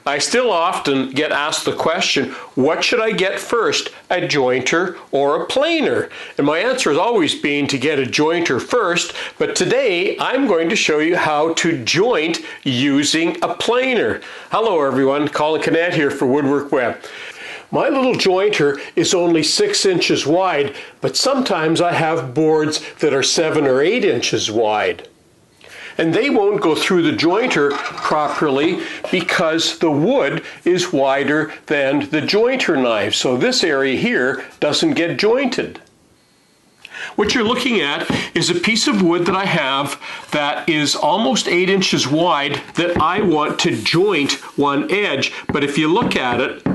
I still often get asked the question, what should I get first, a jointer or a planer? And my answer has always been to get a jointer first, but today I'm going to show you how to joint using a planer. Hello everyone, Colin Canet here for Woodwork Web. My little jointer is only 6 inches wide, but sometimes I have boards that are 7 or 8 inches wide. And they won't go through the jointer properly because the wood is wider than the jointer knife. So this area here doesn't get jointed. What you're looking at is a piece of wood that I have that is almost 8 inches wide that I want to joint one edge. But if you look at it,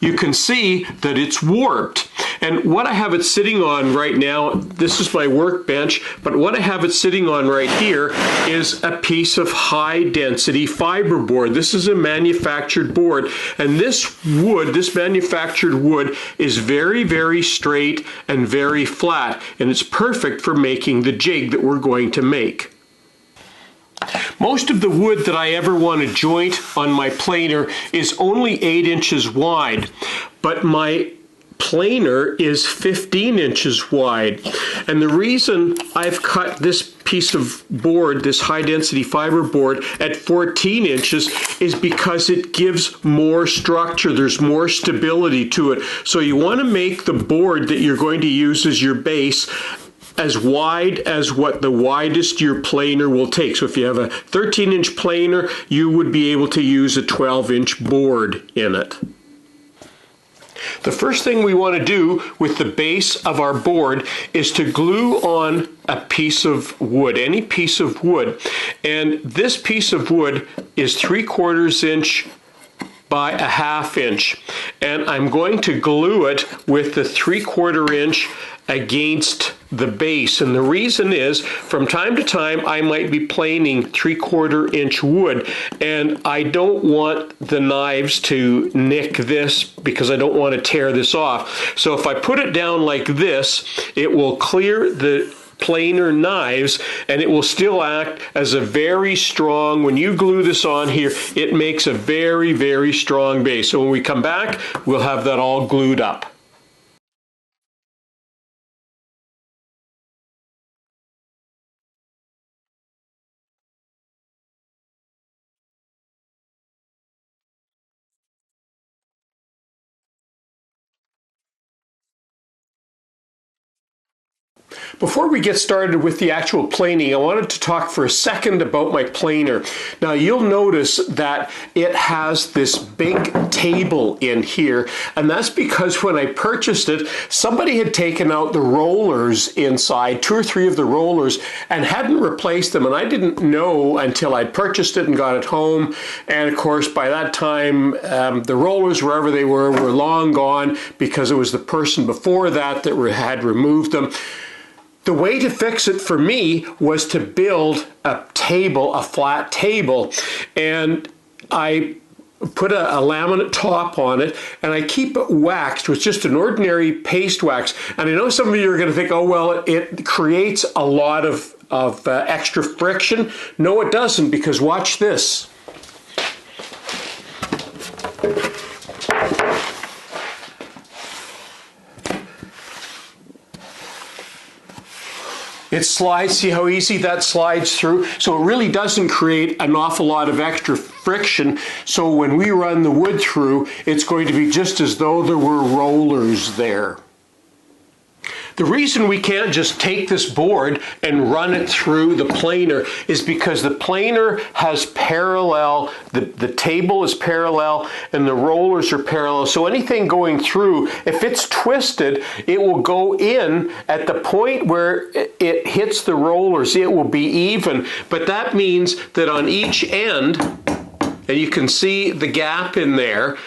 you can see that it's warped. And what I have it sitting on right now, this is my workbench, but what I have it sitting on right here is a piece of high density fiberboard. This is a manufactured board, and this wood, this manufactured wood, is very, very straight and very flat, and it's perfect for making the jig that we're going to make. Most of the wood that I ever want to joint on my planer is only 8 inches wide, but my planer is 15 inches wide. And the reason I've cut this piece of board, this high density fiber board, at 14 inches is because it gives more structure. There's more stability to it. So you want to make the board that you're going to use as your base as wide as what the widest your planer will take. So if you have a 13-inch planer, you would be able to use a 12-inch board in it. The first thing we want to do with the base of our board is to glue on a piece of wood, any piece of wood. And this piece of wood is 3/4 inch by a 1/2 inch. And I'm going to glue it with the 3/4 inch against the base. And the reason is, from time to time, I might be planing 3/4 inch wood, and I don't want the knives to nick this because I don't want to tear this off. So if I put it down like this, it will clear the planer knives, and it will still act as a very strong, when you glue this on here, it makes a very, very strong base. So when we come back, we'll have that all glued up. Before we get started with the actual planing, I wanted to talk for a second about my planer. Now you'll notice that it has this big table in here, and that's because when I purchased it, somebody had taken out the rollers inside, 2 or 3 of the rollers, and hadn't replaced them, and I didn't know until I purchased it and got it home. And of course by that time the rollers, wherever they were long gone because it was the person before that that had removed them. The way to fix it for me was to build a table, a flat table, and I put a laminate top on it, and I keep it waxed with just an ordinary paste wax. And I know some of you are going to think, oh well, it creates a lot of extra friction. No, it doesn't, because watch this. It slides, see how easy that slides through? So it really doesn't create an awful lot of extra friction. So when we run the wood through, it's going to be just as though there were rollers there. The reason we can't just take this board and run it through the planer is because the planer has parallel, the table is parallel and the rollers are parallel. So anything going through, if it's twisted, it will go in at the point where it hits the rollers. It will be even, but that means that on each end, and you can see the gap in there,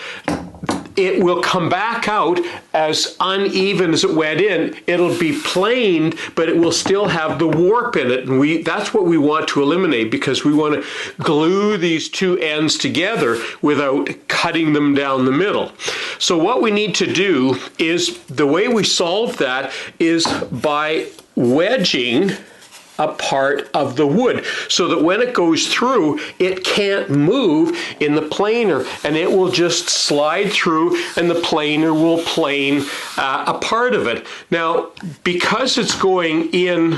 it will come back out as uneven as it went in. It'll be planed, but it will still have the warp in it. And that's what we want to eliminate, because we want to glue these two ends together without cutting them down the middle. So what we need to do is, the way we solve that is by wedging a part of the wood so that when it goes through, it can't move in the planer, and it will just slide through and the planer will plane a part of it. Now, because it's going in,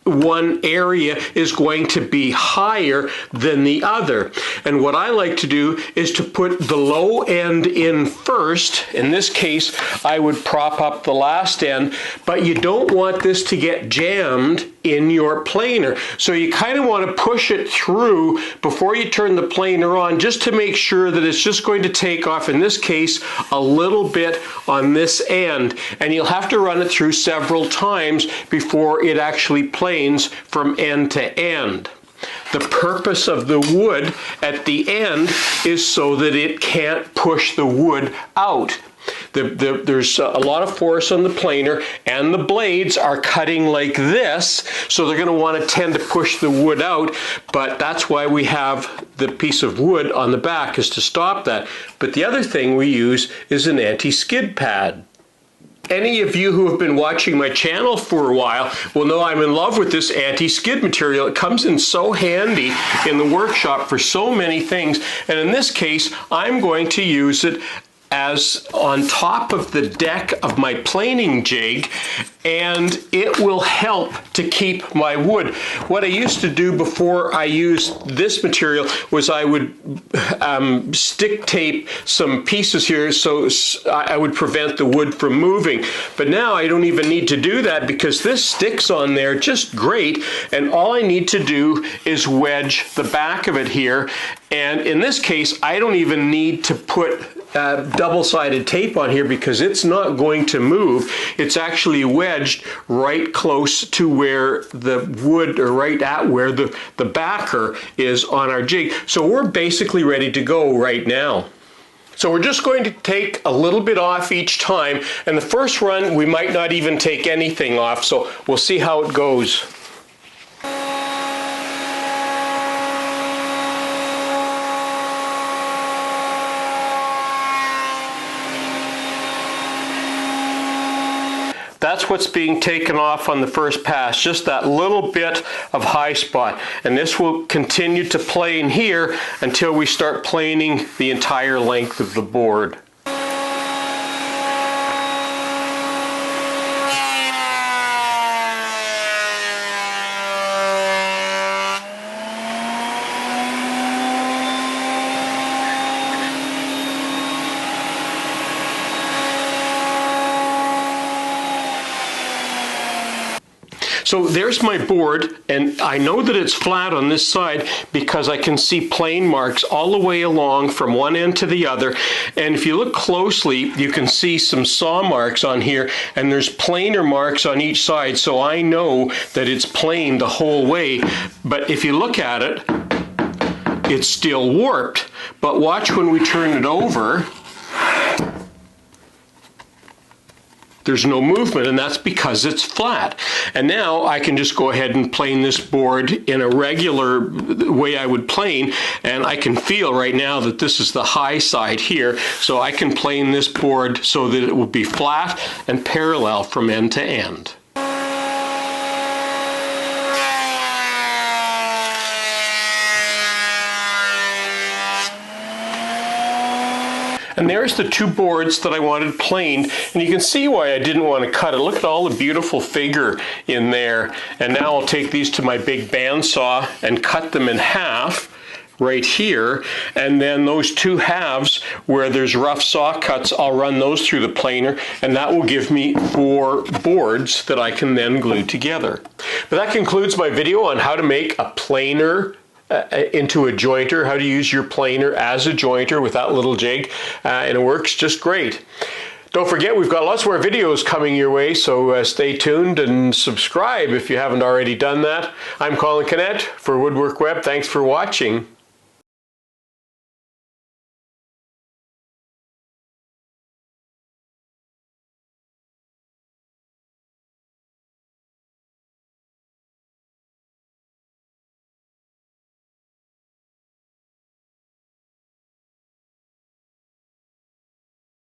one area is going to be higher than the other. And what I like to do is to put the low end in first. In this case, I would prop up the last end, but you don't want this to get jammed in your planer. So you kind of want to push it through before you turn the planer on, just to make sure that it's just going to take off, in this case, a little bit on this end. And you'll have to run it through several times before it actually planes from end to end. The purpose of the wood at the end is so that it can't push the wood out. There's a lot of force on the planer, and the blades are cutting like this, so they're going to want to tend to push the wood out, but that's why we have the piece of wood on the back, is to stop that. But the other thing we use is an anti-skid pad. Any of you who have been watching my channel for a while will know I'm in love with this anti-skid material. It comes in so handy in the workshop for so many things, and in this case, I'm going to use it as on top of the deck of my planing jig, and it will help to keep my wood. What I used to do before I used this material was I would stick tape some pieces here so I would prevent the wood from moving. But now I don't even need to do that because this sticks on there just great, and all I need to do is wedge the back of it here. And in this case, I don't even need to put double-sided tape on here because it's not going to move. It's actually wedged right close to where the wood, or right at where the backer is on our jig. So we're basically ready to go right now. So we're just going to take a little bit off each time, and the first run we might not even take anything off, so we'll see how it goes. That's what's being taken off on the first pass, just that little bit of high spot. And this will continue to plane here until we start planing the entire length of the board. So there's my board, and I know that it's flat on this side because I can see plane marks all the way along from one end to the other. And if you look closely, you can see some saw marks on here, and there's planer marks on each side, so I know that it's planed the whole way. But if you look at it, it's still warped. But watch when we turn it over. There's no movement, and that's because it's flat. And now I can just go ahead and plane this board in a regular way I would plane, and I can feel right now that this is the high side here, so I can plane this board so that it will be flat and parallel from end to end. And there's the two boards that I wanted planed, and you can see why I didn't want to cut it. Look at all the beautiful figure in there. And now I'll take these to my big bandsaw and cut them in half right here, and then those two halves where there's rough saw cuts, I'll run those through the planer, and that will give me 4 boards that I can then glue together. But that concludes my video on how to make a planer into a jointer, how to use your planer as a jointer with that little jig, and it works just great. Don't forget, we've got lots more videos coming your way, so stay tuned and subscribe if you haven't already done that. I'm Colin Canet for Woodwork Web. Thanks for watching.